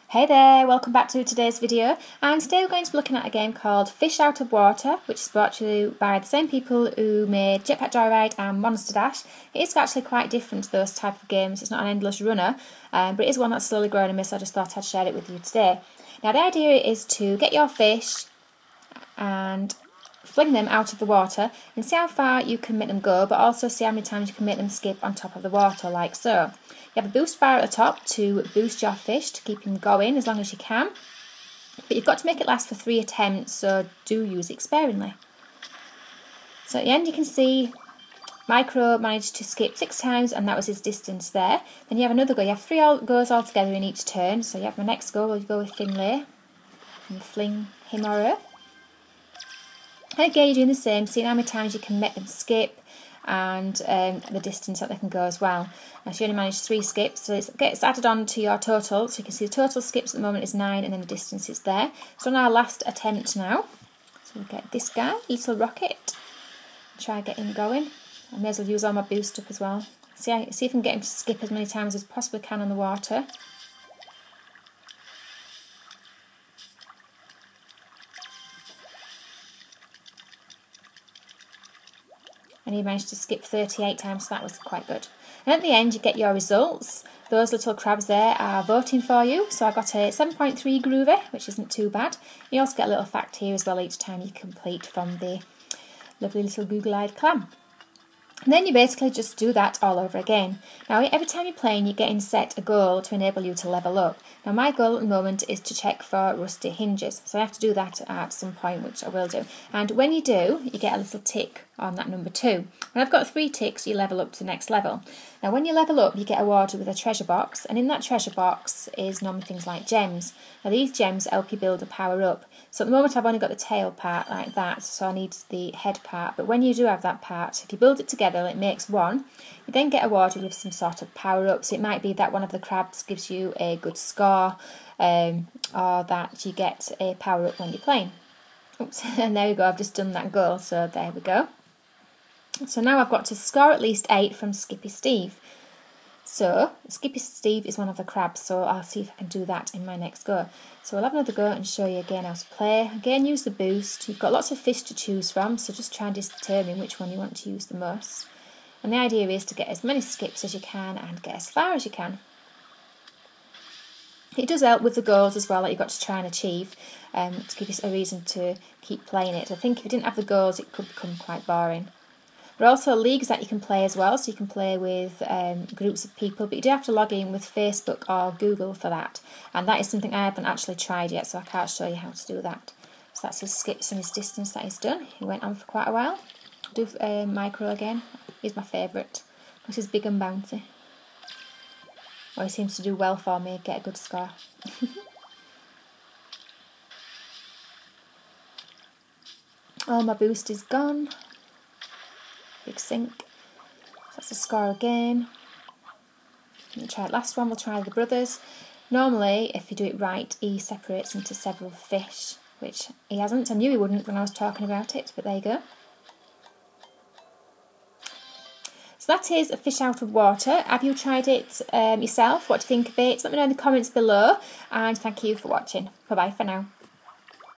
Hey there, welcome back to today's video, and today we're going to be looking at a game called Fish Out of Water, which is brought to you by the same people who made Jetpack Joyride and Monster Dash. It is actually quite different to those type of games. It's not an endless runner, but it is one that's slowly growing on me, so I just thought I'd share it with you today. Now the idea is to get your fish and fling them out of the water and see how far you can make them go, but also see how many times you can make them skip on top of the water, like so. You have a boost bar at the top to boost your fish to keep them going as long as you can, but you've got to make it last for 3 attempts, so do use it sparingly. So at the end you can see Micro managed to skip 6 times, and that was his distance there. Then you have another go. You have 3 goes all together in each turn, so you have my next go, we'll go with Finlay and fling him or her. And again, you're doing the same, seeing how many times you can make them skip and the distance that they can go as well. Now, she only managed 3 skips, so it gets added on to your total. So you can see the total skips at the moment is 9, and then the distance is there. So on our last attempt now, so we'll get this guy, Little Rocket, try get him going. I may as well use all my boost up as well. See if I can get him to skip as many times as possibly can on the water. And he managed to skip 38 times, so that was quite good. And at the end you get your results. Those little crabs there are voting for you, so I got a 7.3 groovy, which isn't too bad. You also get a little fact here as well each time you complete from the lovely little Google-eyed clam. And then you basically just do that all over again. Now every time you're playing you're getting set a goal to enable you to level up. Now my goal at the moment is to check for rusty hinges, so I have to do that at some point, which I will do. And when you do, you get a little tick on that number 2. When I've got 3 ticks, you level up to the next level. Now when you level up you get awarded with a treasure box, and in that treasure box is normally things like gems. Now these gems help you build a power up. So at the moment I've only got the tail part like that, so I need the head part, but when you do have that part, if you build it together it makes one. You then get awarded with some sort of power up, so it might be that one of the crabs gives you a good score, or that you get a power up when you're playing. Oops, and there we go, I've just done that goal, so there we go. So now I've got to score at least 8 from Skippy Steve. So Skippy Steve is one of the crabs, so I'll see if I can do that in my next go. So we'll have another go and show you again how to play. Again, use the boost. You've got lots of fish to choose from, so just try and determine which one you want to use the most. And the idea is to get as many skips as you can and get as far as you can. It does help with the goals as well that you've got to try and achieve, to give you a reason to keep playing it. I think if you didn't have the goals it could become quite boring. There are also leagues that you can play as well, so you can play with groups of people, but you do have to log in with Facebook or Google for that, and that is something I haven't actually tried yet, so I can't show you how to do that. So that's his skips and his distance that he's done. He went on for quite a while. Do Micro again. He's my favourite because he's big and bouncy. Well, he seems to do well for me, get a good score. Oh, my boost is gone. Big sink. So that's the score again. We'll try it. Last one, we'll try the brothers. Normally, if you do it right, he separates into several fish, which he hasn't. I knew he wouldn't when I was talking about it, but there you go. So that is a Fish Out of Water. Have you tried it yourself? What do you think of it? Let me know in the comments below, and thank you for watching. Bye bye for now.